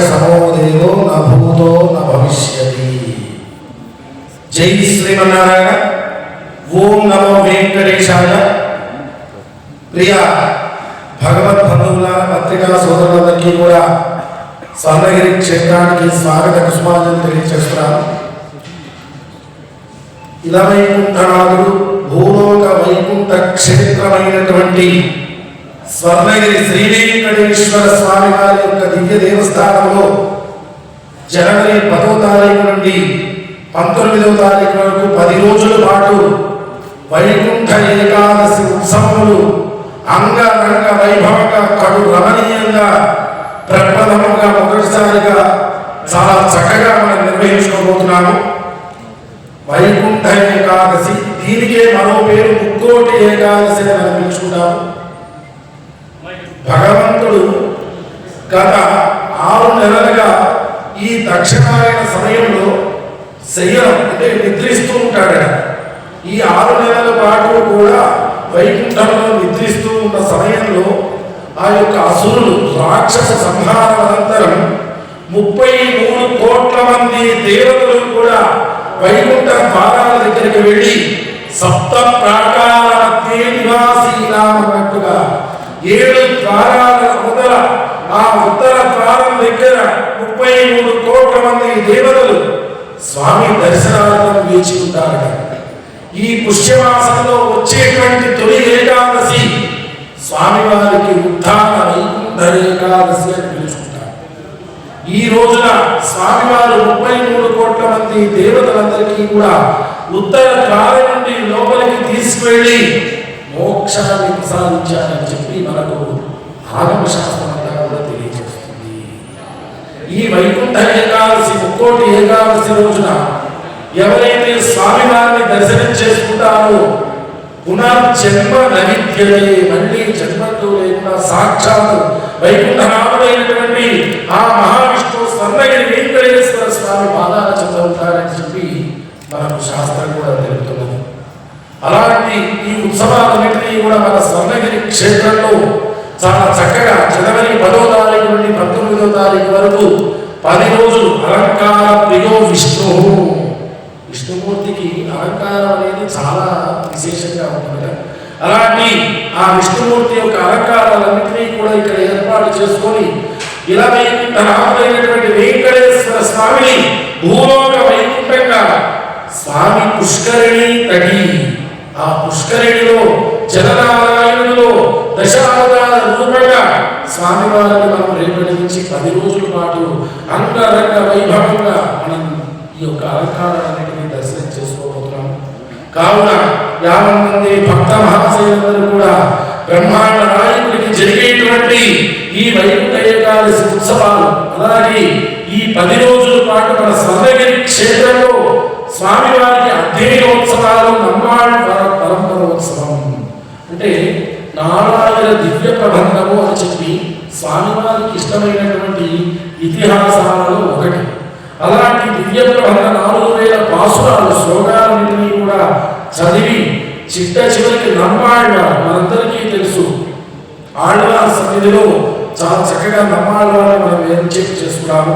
సమో దేవో న భూతో న భవిష్యతి. జై శ్రీమన్నారాయణ. ఓం నమో వెంకటేశాయ. ప్రియ భగవద్ బంధువులారా, పత్రికా సోదరులందరికీ కూడా స్వర్ణగిరి క్షేత్రానికి స్వాగత కుసుమాంజలి తెలియజేస్తున్నాను. ఇలవైకుంఠనాథుడు భూలోక వైకుంఠ క్షేత్రమైనటువంటి స్వర్ణగిరి శ్రీ వెంకటేశ్వర స్వామి వారి యొక్క దివ్య దేవస్థానంలో జనవరి 10వ తారీఖు నుండి 19వ తారీఖు వరకు 10 రోజుల పాటు వైకుంఠ ఏకాదశి ఉత్సవములు అంగరంగ వైభవంగా కడు రమణీయంగా ప్రప్రథమంగా మొదటిసారిగా చాలా చక్కగా మనం నిర్వహించుకోబోతున్నాము. వైకుంఠ ఏకాదశి, దీనికే మరో పేరు ముక్కోటి ఏకాదశి అని మనం పిలుచుకుంటాము. భగవంతుడు గత 6 నెలలుగా ఈ దక్షిణాయన సమయంలో శయ్యం అంటే నిద్రిస్తూ ఉంటాడు. ఈ 6 నెలల పాటు కూడా వైకుంఠంలో నిద్రిస్తూ ఉన్న సమయంలో ఆ యొక్క అసురులు రాక్షస సంహారం అనంతరం 33 కోట్ల మంది దేవతలు కూడా వైకుంఠ ద్వారాల దగ్గరికి వెళ్ళి సప్త ప్రాకార మధ్య నివాసీనామన్నట్టుగా 7 ద్వారాల అవతల ఆ ఉత్తర ద్వారం దగ్గర 33 కోట్ల మంది దేవతలు స్వామి దర్శనార్థం వేచి ఉంటారట. ఈ పుష్యమాసంలో వచ్చేటువంటి తొలి ఏకాదశి స్వామివారికి ఉత్థాన వైకుంఠ ఏకాదశి అని పిలుచుకుంటారు. ఈ రోజున స్వామివారు 33 కోట్ల మంది దేవతలందరికీ కూడా ఉత్తర ద్వారం నుండి లోపలికి తీసుకువెళ్ళి మోక్షాన్ని ప్రసాదించారని చెప్పి మనకు ఆగమ శాస్త్రం అంతా కూడా తెలియజేస్తుంది. ఈ వైకుంఠ ఏకాదశి ముక్కోటి ఏకాదశి రోజున ఎవరైతే స్వామివారిని దర్శనం చేసుకుంటారో పునర్జన్మ నవిద్యతే, మళ్ళీ జన్మతో లేకుండా సాక్షాత్ వైకుంఠనాథుడైనటువంటి ఆ మహావిష్ణువు స్వర్ణగిరి వెంకటేశ్వర స్వామి పాదాల చెంత ఉంటారని చెప్పి మనకు శాస్త్రం కూడా తెలుపుతున్నది. అలాంటి ఈ ఉత్సవాలన్నింటినీ కూడా మన స్వర్ణగిరి క్షేత్రంలో చాలా చక్కగా జనవరి 10వ తారీఖు నుండి 19వ తారీఖు వరకు 10 రోజులు అలంకార ప్రియో విష్ణుమూర్తికి అలంకారం అనేది చాలా విశేషంగా ఉంటుంది. అలాంటి ఆ విష్ణుమూర్తి యొక్క అలంకారాలన్నింటినీ కూడా ఇక్కడ ఏర్పాటు చేసుకొని ఇలా వైకుంఠనాథుడైనటువంటి వెంకటేశ్వర స్వామిని భూలోక వైకుంఠంగా స్వామి పుష్కరిణి తడి, ఆ పుష్కరిణిలో జలనారాయణుడిలో దశావతార రూపంగా స్వామివారిని మనం రేపటి నుంచి 10 రోజుల పాటు అంగరంగ వైభవంగా మనం ఈ యొక్క అలంకారాలన్నింటినీ దర్శనం చేసుకోబోతున్నాము. కావున 50 మంది భక్త మహాశయులందరూ కూడా బ్రహ్మాండ నాయకుడికి జరిగేటువంటి ఈ వైకుంఠ ఏకాదశి ఉత్సవాలు, అలాగే ఈ 10 రోజుల పాటు మన స్వర్ణగిరి క్షేత్రంలో స్వామివారికి అధ్యయనోత్సవాలు, నమ్మాళ్ళ పరంపరోత్సవం అంటే 4000 దివ్య ప్రబంధము అని చెప్పి స్వామివారికి ఇష్టమైనటువంటి ఇతిహాసాలలో ఒకటి. అలాంటి దివ్య ప్రబంధ 4000 పాసురాలు శ్లోకాలన్నింటినీ కూడా చదివి చిట్ట చివరికి నమ్మాళ్ళవారు, మనందరికీ తెలుసు ఆళ్వార్ సన్నిధిలో చాలా చక్కగా నమ్మాళ్ళవారిని మనం వేరుచేపు చేసుకున్నాము.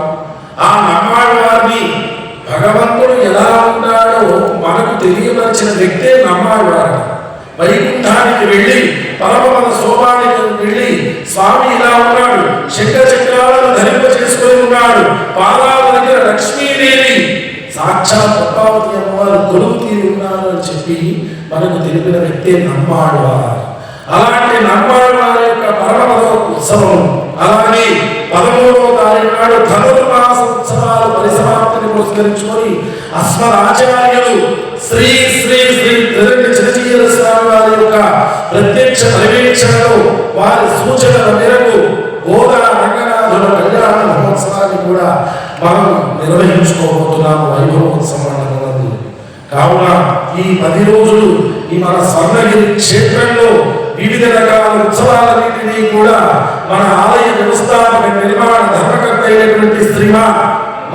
ఆ నమ్మాళ్ళవారిని భగవంతుడు ఎలా ఉంటాడో మనకు తెలియపరిచిన వ్యక్తే నమ్మాళ్ళవారు. వైకుంఠానికి వెళ్ళి పరమపద శోభానికి వెళ్ళి స్వామి ఇలా ఉన్నాడు, శంఖ చక్రాలను ధరింప చేసుకొని ఉన్నాడు, పాదాల దగ్గర లక్ష్మీదేవి సాక్షాత్ పద్మావతి అమ్మవారు కొలువు తీరి ఉన్నారు అని చెప్పి మనకు తెలిపిన వ్యక్తే నమ్మాళ్ళవారు. అలాంటి నమ్మాళ్ళవారి యొక్క పరమపద ఉత్సవం, అలాగే 13వ తారీఖు నాడు ధనుర్మాస ఉత్సవాలు పరిసమాప్తిని పురస్కరించుకొని అస్మదాచార్యులు శ్రీ శ్రీ శ్రీ చిరజీర స్వామి వారి యొక్క ప్రత్యక్ష పర్యవేక్షణలో వారి సూచనల మేరకు గోదా రంగనాథుల కళ్యాణ మహోత్సవాన్ని కూడా మనం నిర్వహించుకోబోతున్నాము వైభవోత్సవం. కావున ఈ 10 రోజులు ఈ మన స్వర్ణగిరి క్షేత్రంలో వివిధ రకాల ఉత్సవాలన్నింటినీ కూడా మన ఆలయ వ్యవస్థాపక నిర్మాణ ధర్మకర్త అయినటువంటి శ్రీమాన్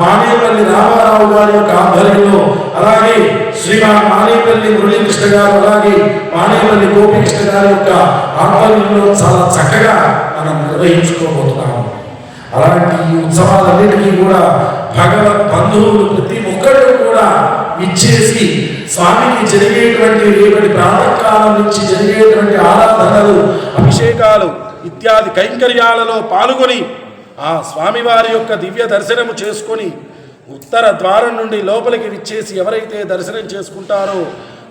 మానేపల్లి రామారావు గారి యొక్క ఆధ్వర్యంలో, అలాగే శ్రీమాన్ మానేపల్లి మురళీకృష్ణ గారు, అలాగే మానేపల్లి గోపికృష్ణ గారి యొక్క ఆధ్వర్యంలో చాలా చక్కగా మనం నిర్వహించుకోబోతున్నాము. అలాంటి ఈ ఉత్సవాలన్నిటికీ కూడా భగవత్ బంధువులు ప్రతి ఒక్కళ్ళు కూడా ఇచ్చేసి స్వామికి జరిగేటువంటి రేపటి ప్రాతకాలం నుంచి జరిగేటువంటి ఆరాధనలు, అభిషేకాలు ఇత్యాది కైంకర్యాలలో పాల్గొని ఆ స్వామివారి యొక్క దివ్య దర్శనము చేసుకొని ఉత్తర ద్వారం నుండి లోపలికి విచ్చేసి ఎవరైతే దర్శనం చేసుకుంటారో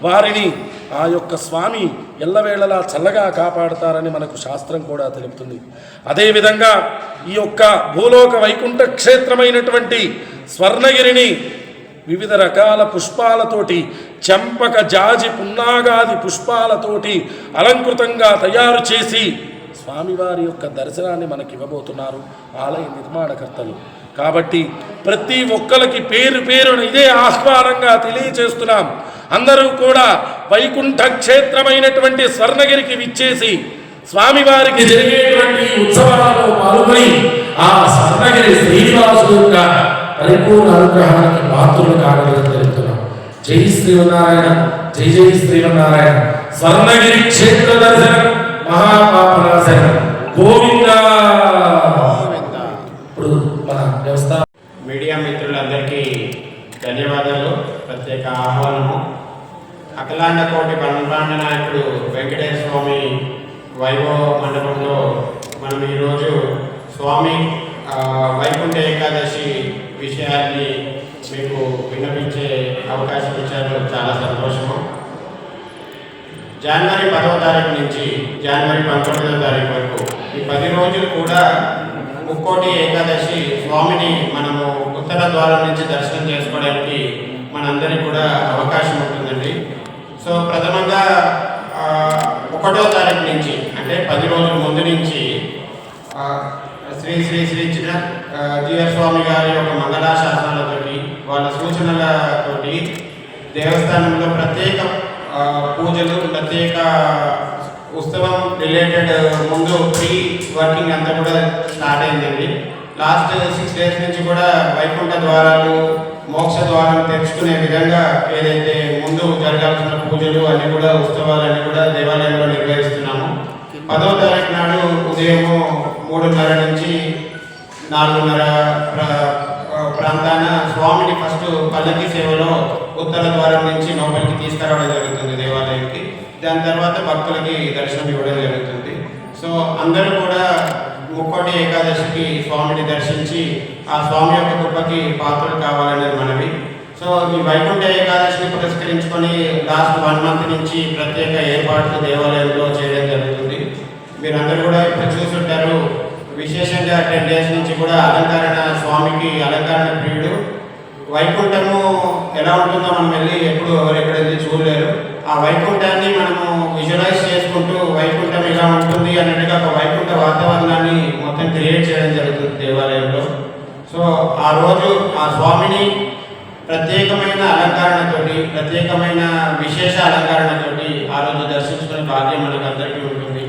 వారిని ఆ యొక్క స్వామి ఎల్లవేళలా చల్లగా కాపాడుతారని మనకు శాస్త్రం కూడా తెలుపుతుంది. అదేవిధంగా ఈ యొక్క భూలోక వైకుంఠ క్షేత్రమైనటువంటి స్వర్ణగిరిని వివిధ రకాల పుష్పాలతోటి, చెంపక, జాజి, పున్నాగాది పుష్పాలతోటి అలంకృతంగా తయారు చేసి స్వామివారి యొక్క దర్శనాన్ని మనకి ఇవ్వబోతున్నారు ఆలయ నిర్మాణకర్తలు. కాబట్టి ప్రతి ఒక్కరికి పేరు పేరున ఇదే ఆహ్వానంగా తెలియచేస్తున్నాం. అందరూ కూడా వైకుంఠ క్షేత్రమైనటువంటి స్వర్ణగిరికి విచ్చేసి స్వామివారికి జరిగేటువంటి ఉత్సవాలలో పాల్గొని ఆ స్వర్ణగిరి శ్రీనివాసుడు యొక్క పరిపూర్ణ అనుగ్రహానికి పాత్రలు కావాలని తెలుపుతున్నాం. జై శ్రీమన్నారాయణ, జై జై శ్రీమన్నారాయణ. స్వర్ణగిరి క్షేత్ర దర్శనం మహాపాపనాశనం. గోవింద. ఇప్పుడు మన వ్యవస్థ మీడియా మిత్రులందరికీ ధన్యవాదాలు. ప్రత్యేక ఆహ్వానము. అఖిలాండ కోటి బ్రహ్మాండ నాయకుడు వెంకటేశ్వర స్వామి వైభవ మండపంలో మనం ఈరోజు స్వామి వైకుంఠ ఏకాదశి విషయాన్ని మీకు విన్నపించే అవకాశం ఇచ్చారు. చాలా సంతోషము. జనవరి 10వ తారీఖు నుంచి జనవరి 19వ తారీఖు వరకు ఈ 10 రోజులు కూడా ముక్కోటి ఏకాదశి స్వామిని మనము ఉత్తర ద్వారం నుంచి దర్శనం చేసుకోవడానికి మనందరికీ కూడా అవకాశం ఉంటుందండి. సో ప్రథమంగా 1వ తారీఖు నుంచి అంటే 10 రోజుల ముందు నుంచి శ్రీ శ్రీ శ్రీ చిన్న జీవర్ స్వామి గారి యొక్క మంగళాశాసనాలతోటి వాళ్ళ సూచనలతోటి దేవస్థానంలో ప్రత్యేక పూజలు, ప్రత్యేక ఉత్సవం రిలేటెడ్ ముందు ప్రీ వర్కింగ్ అంతా కూడా స్టార్ట్ అయిందండి. లాస్ట్ 6 డేస్ నుంచి కూడా వైకుంఠ ద్వారాలు, మోక్ష ద్వారం తెచ్చుకునే విధంగా ఏదైతే ముందు జరగాల్సిన పూజలు అన్నీ కూడా, ఉత్సవాలన్నీ కూడా దేవాలయంలో నిర్వహిస్తున్నాము. 10వ తారీఖు నాడు ఉదయం 3:30 నుంచి 4:30 ప్రాంతాన స్వామిని ఫస్ట్ పల్లకి సేవలో ఉత్తర ద్వారం నుంచి లోపలికి తీసుకురావడం జరుగుతుంది దేవాలయానికి. దాని తర్వాత భక్తులకి దర్శనం ఇవ్వడం జరుగుతుంది. సో అందరూ కూడా ముక్కోటి ఏకాదశికి స్వామిని దర్శించి ఆ స్వామి యొక్క కృపకి పాత్రలు కావాలనేది మనవి. సో ఈ వైకుంఠ ఏకాదశిని పురస్కరించుకొని లాస్ట్ 1 మంత్ నుంచి ప్రత్యేక ఏర్పాట్లు దేవాలయంలో చేయడం జరుగుతుంది. మీరందరూ కూడా ఇప్పుడు చూస్తుంటారు. విశేషంగా 10 డేస్ నుంచి కూడా అలంకరణ, స్వామికి అలంకరణ ప్రియుడు. వైకుంఠము ఎలా ఉంటుందో మనం వెళ్ళి ఎప్పుడు ఎవరెక్కడ వెళ్ళి చూడలేరు. ఆ వైకుంఠాన్ని మనము విజువలైజ్ చేసుకుంటూ వైకుంఠం ఎలా ఉంటుంది అన్నట్టుగా ఒక వైకుంఠ వాతావరణాన్ని మొత్తం క్రియేట్ చేయడం జరుగుతుంది దేవాలయంలో. సో ఆ రోజు ఆ స్వామిని ప్రత్యేకమైన అలంకరణతోటి, ప్రత్యేకమైన విశేష అలంకరణతోటి ఆ రోజు దర్శించుకునే భాగ్యం మనకు అందరికీ ఉంటుంది.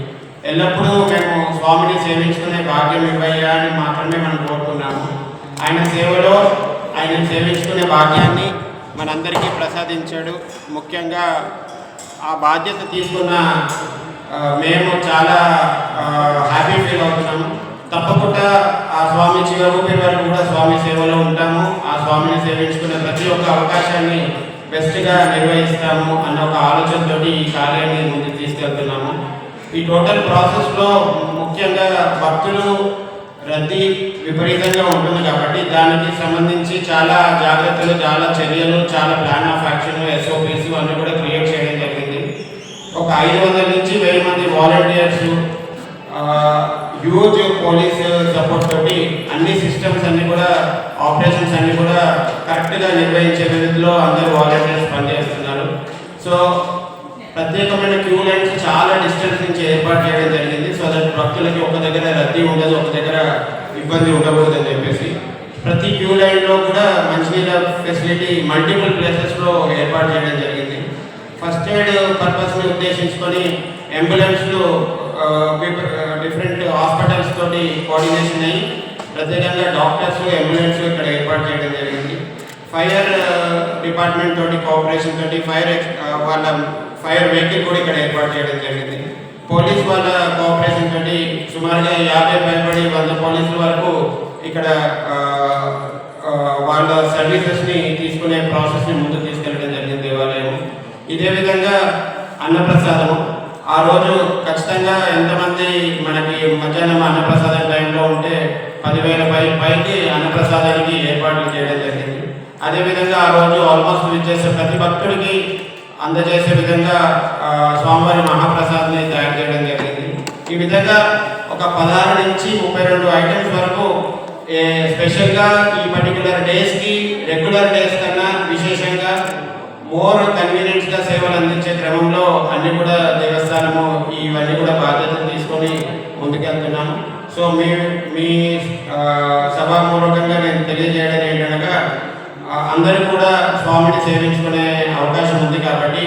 ఎల్లప్పుడూ మేము స్వామిని సేవించుకునే భాగ్యం ఇవ్వయ్యా అని మాత్రమే మనం కోరుకున్నాము. ఆయన సేవలో ఆయన సేవించుకునే భాగ్యాన్ని మనందరికీ ప్రసాదించాడు. ముఖ్యంగా ఆ బాధ్యత తీసుకున్న మేము చాలా హ్యాపీ ఫీల్ అవుతున్నాము. తప్పకుండా ఆ స్వామి చివరి వరకు కూడా స్వామి సేవలో ఉంటాము. ఆ స్వామిని సేవించుకునే ప్రతి ఒక్క అవకాశాన్ని బెస్ట్గా నిర్వహిస్తాము అన్న ఒక ఆలోచనతో ఈ కార్యాన్ని ముందుకు తీసుకెళ్తున్నాము. ఈ టోటల్ ప్రాసెస్లో ముఖ్యంగా భక్తులు రద్దీ విపరీతంగా ఉంటుంది కాబట్టి దానికి సంబంధించి చాలా జాగ్రత్తలు, చాలా చర్యలు, చాలా ప్లాన్ ఆఫ్ యాక్షన్, SOPs అన్నీ కూడా క్రియేట్ చేయడం జరిగింది. ఒక 500 నుంచి 1000 మంది వాలంటీర్స్, హ్యూజ్ పోలీస్ సపోర్ట్ తోటి అన్ని సిస్టమ్స్ అన్నీ కూడా, ఆపరేషన్స్ అన్నీ కూడా కరెక్ట్గా నిర్వహించే విధంలో అందరూ వాలంటీర్స్ పనిచేస్తున్నారు. సో ప్రత్యేకమైన క్యూ లైన్స్ చాలా డిస్టెన్స్ నుంచి ఏర్పాటు చేయడం జరిగింది. సో దట్ భక్తులకి ఒక దగ్గర రద్దీ ఉండదు, ఒక దగ్గర ఇబ్బంది ఉండకూడదని చెప్పేసి ప్రతి క్యూ లైన్లో కూడా మంచినీళ్ళ ఫెసిలిటీ మల్టిపుల్ ప్లేసెస్లో ఏర్పాటు చేయడం జరిగింది. ఫస్ట్ ఎయిడ్ పర్పస్ని ఉద్దేశించుకొని అంబులెన్స్లు డిఫరెంట్ హాస్పిటల్స్ తోటి కోఆర్డినేషన్ అయ్యి ప్రత్యేకంగా డాక్టర్స్, అంబులెన్స్ ఇక్కడ ఏర్పాటు చేయడం జరిగింది. ఫైర్ డిపార్ట్మెంట్ తోటి కోఆపరేషన్ తోటి వాళ్ళ ఫైర్ వెహికల్ కూడా ఇక్కడ ఏర్పాటు చేయడం జరిగింది. పోలీస్ వాళ్ళ కోఆపరేషన్ తోటి సుమారుగా 50 పైబడి 100 పోలీసుల వరకు ఇక్కడ వాళ్ళ సర్వీసెస్ని తీసుకునే ప్రాసెస్ని ముందుకు తీసుకెళ్ళడం జరిగింది దేవాలయం. ఇదే విధంగా అన్నప్రసాదము ఆ రోజు ఖచ్చితంగా ఎంతమంది మనకి మధ్యాహ్నం అన్నప్రసాదం టైంలో ఉంటే 10,000 పైకి అన్నప్రసాదానికి ఏర్పాట్లు చేయడం జరిగింది. అదేవిధంగా ఆ రోజు ఆల్మోస్ట్ విచ్చేసే ప్రతి భక్తుడికి అందజేసే విధంగా స్వామివారి మహాప్రసాద్ని తయారు చేయడం జరిగింది. ఈ విధంగా ఒక 16 నుంచి 32 ఐటమ్స్ వరకు స్పెషల్గా ఈ పర్టికులర్ డేస్కి రెగ్యులర్ డేస్ కన్నా విశేషంగా మోర్ కన్వీనియన్స్గా సేవలు అందించే క్రమంలో అన్ని కూడా దేవస్థానము ఇవన్నీ కూడా బాధ్యతలు తీసుకొని ముందుకెళ్తున్నాము. సో మీ సభాపూర్వకంగా నేను తెలియజేయడం ఏంటనగా అందరూ కూడా స్వామిని సేవించుకునే అవకాశం ఉంది కాబట్టి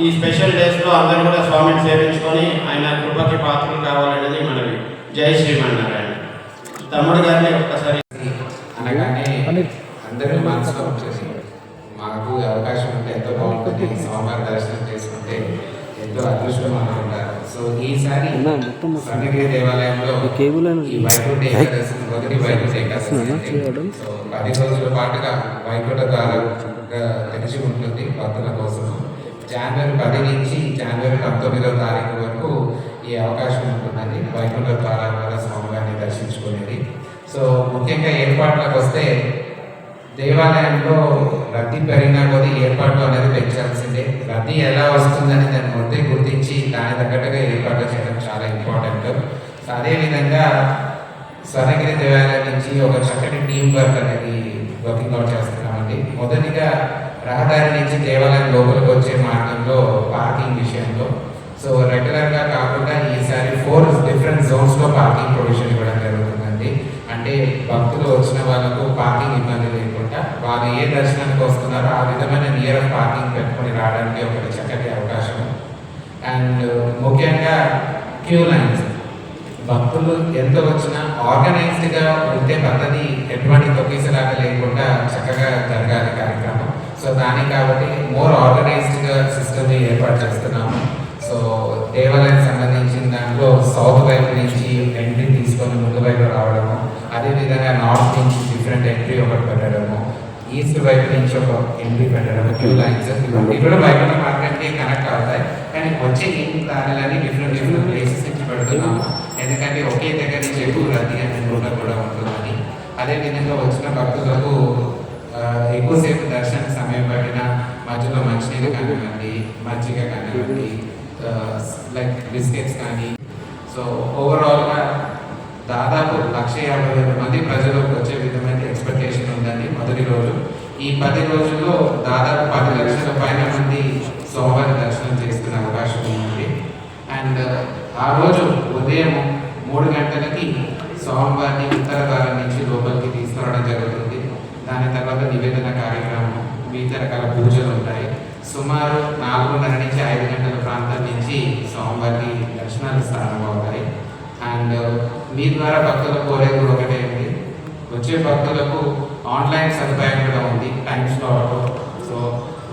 ఈ స్పెషల్ డేస్లో అందరూ కూడా స్వామిని సేవించుకొని ఆయన కృపకి పాత్రలు కావాలనేది మనవి. జై శ్రీమన్నారాయణ. తమ్ముడు గారిని ఒక్కసారి అనగానే అందరూ మనసులో వచ్చేసి మాకు అవకాశం ఉంటే ఎంతో బాగుంటుంది, స్వామివారి దర్శనం చేసుకుంటే ఎంతో అదృష్టం అనుకుంటారు. సో ఈసారి స్వర్ణగిరి దేవాలయంలో ఈ వైకుంఠ ఏకాదశి మొదటి వైకుంఠ ఏకాదశి సో 10 రోజుల పాటుగా వైకుంఠ ద్వారం తెరిచి ఉంటుంది భక్తుల కోసం. జనవరి 10 నుంచి జనవరి 19వ తారీఖు వరకు ఈ అవకాశం ఉంటుందని వైకుంఠ ద్వారం ద్వారా స్వామివారిని దర్శించుకునేది. సో ముఖ్యంగా ఏర్పాట్లకు వస్తే దేవాలయంలో రద్దీ పెరిగినా కొద్ది ఏర్పాట్లు అనేది పెంచాల్సిందే. రద్దీ ఎలా వస్తుందని దాన్ని ముందే గుర్తించి దాని తగ్గట్టుగా ఏర్పాట్లు చేయడం చాలా ఇంపార్టెంట్. అదేవిధంగా స్వర్ణగిరి దేవాలయం నుంచి ఒక చక్కటి టీం వర్క్ అనేది వర్కింగ్ అవుట్ చేస్తున్నామండి. మొదటిగా రహదారి నుంచి దేవాలయం లోపలికి వచ్చే మార్గంలో పార్కింగ్ విషయంలో సో రెగ్యులర్గా కాకుండా ఈసారి 4 డిఫరెంట్ జోన్స్లో పార్కింగ్ ప్రొవిజన్ ఇవ్వడం జరుగుతుందండి. అంటే భక్తులు వచ్చిన వాళ్ళకు పార్కింగ్ ఇబ్బంది లేకుండా వాళ్ళు ఏ దర్శనానికి వస్తున్నారో ఆ విధమైన నియర్ పార్కింగ్ పెట్టుకొని రావడానికి ఒక చక్కటి అవకాశం. అండ్ ముఖ్యంగా క్యూ లైన్స్ భక్తులు ఎంత వచ్చినా ఆర్గనైజ్డ్గా ఉంటే పద్ధతి ఎటువంటి తొక్కిసలాగా లేకుండా చక్కగా జరగాలి కార్యక్రమం. సో దానికి కాబట్టి మోర్ ఆర్గనైజ్డ్గా సిస్టమ్ని ఏర్పాటు చేస్తున్నాము. సో దేవాలయానికి సంబంధించిన దాంట్లో సౌత్ వైపు నుంచి ఎంట్రీ తీసుకొని ముందు వైపు రావడము, అదేవిధంగా నార్త్ నుంచి డిఫరెంట్ ఎంట్రీ ఒకటి పెట్టడము, ఈస్ట్ వైపు నుంచి ఒక ఎంట్రీ పెట్టడము, క్యూ లైన్స్ ఇవన్నీ కూడా వైకుంఠ మార్కెట్కి కనెక్ట్ అవుతాయి. కానీ వచ్చే దానిలని డిఫరెంట్ ప్లేసెస్ నుంచి పెడుతున్నాము. ఎందుకంటే ఒకే దగ్గర నుంచి ఎక్కువ రద్దీ అనే రూట్లో కూడా ఉంటుందని. అదేవిధంగా వచ్చిన భక్తులకు ఎక్కువసేపు దర్శన సమయం పట్టిన మధ్యలో మంచినీళ్ళు కానివ్వండి, మజ్జిగ కానివ్వండి, లైక్ బిస్కెట్స్ కానీ. సో ఓవరాల్గా దాదాపు 150,000 మంది ప్రజలకు వచ్చే విధమైన ఎక్స్పెక్టేషన్ ఉందండి మొదటి రోజు. ఈ 10 రోజుల్లో దాదాపు 10 లక్షల పైన మంది స్వామివారి దర్శనం చేసుకునే అవకాశం ఉంది. అండ్ ఆ రోజు ఉదయం 3 గంటలకి స్వామివారిని ఉత్తర ద్వారం నుంచి లోపలికి తీసుకురావడం జరుగుతుంది. దాని తర్వాత నివేదన కార్యక్రమం, వివిధ రకాల పూజలు ఉంటాయి. సుమారు 4:30 నుంచి 5 గంటల ప్రాంతం నుంచి స్వామివారి దర్శనాలు ప్రారంభమవుతాయి. అండ్ మీ ద్వారా భక్తులకు కోరేది కూడా ఒకటే అండి, వచ్చే భక్తులకు ఆన్లైన్ సదుపాయం కూడా ఉంది టైం స్లాట్లో. సో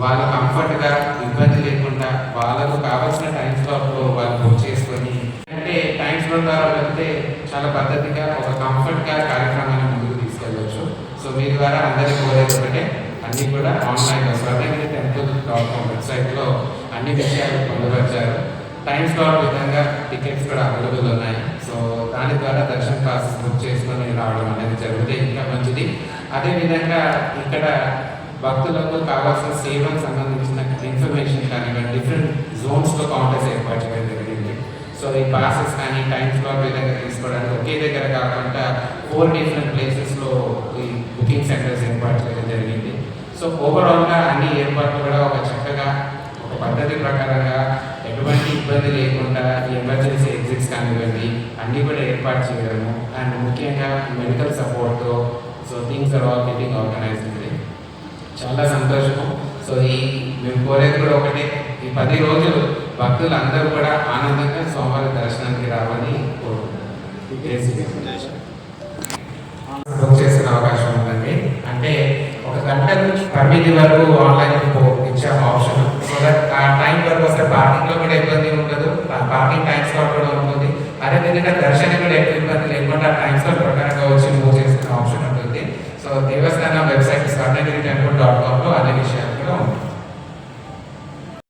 వాళ్ళ కంఫర్ట్గా ఇబ్బంది లేకుండా వాళ్ళకు కావాల్సిన టైం స్లాట్లో వాళ్ళు బుక్ చేసుకొని, అంటే టైం స్లాట్ ద్వారా వెళ్తే చాలా పద్ధతిగా ఒక కంఫర్ట్గా కార్యక్రమాన్ని ముందుకు తీసుకెళ్ళవచ్చు. సో మీ ద్వారా అందరికీ కోరేది ఒకటే, అన్నీ కూడా ఆన్లైన్లో స్వర్ణగిరి టెంపుల్.com వెబ్సైట్లో అన్ని విషయాలు పొందపరిచారు. టైం స్లాట్ విధంగా టికెట్స్ కూడా అవైలబుల్ ఉన్నాయి. సో దాని ద్వారా దర్శన పాస్ బుక్ చేసుకొని రావడం అనేది జరిగితే ఇంకా మంచిది. అదేవిధంగా ఇక్కడ భక్తులకు కావాల్సిన సేవలకు సంబంధించిన ఇన్ఫర్మేషన్ కానివ్వండి డిఫరెంట్ జోన్స్లో కౌంటర్స్ ఏర్పాటు చేయడం జరిగింది. సో ఈ పాసెస్ కానీ టైం స్లాట్ విధంగా తీసుకోవడానికి ఒకే దగ్గర కాకుండా 4 డిఫరెంట్ ప్లేసెస్లో ఈ బుకింగ్ సెంటర్స్ ఏర్పాటు చేయడం జరిగింది. సో ఓవరాల్గా అన్ని ఏర్పాట్లు కూడా ఒక చక్కగా ఒక పద్ధతి ప్రకారంగా ఎటువంటి ఇబ్బంది లేకుండా ఎమర్జెన్సీ ఎగ్జిట్స్ కానివ్వండి అన్నీ కూడా ఏర్పాటు చేయడము. అండ్ ముఖ్యంగా మెడికల్ సపోర్ట్తో so things are all getting organised. చాలా సంతోషము. సో మేము కోరేది కూడా ఒకటే, ఈ 10 రోజులు భక్తులు అందరూ కూడా ఆనందంగా స్వామివారి దర్శనానికి రావాలని కోరుకుంటున్నాం. బుక్ చేసిన అవకాశం ఉందండి. అంటే 1 గంట పరిమితి వరకు ఆన్లైన్ ఇచ్చాము ఆప్షన్. సో దట్ ఆ టైం వరకు వస్తే పార్కింగ్లో కూడా ఇబ్బంది ఉండదు, పార్కింగ్ టైం స్లాట్ కూడా ఉంటుంది. అదేవిధంగా దర్శనం కూడా ఎక్కువ ఇబ్బంది లేకుండా టైం స్లాట్ ప్రకారంగా వచ్చి మూవ్ చేసుకునే ఆప్షన్ ఉంటుంది. సో దేవస్థానం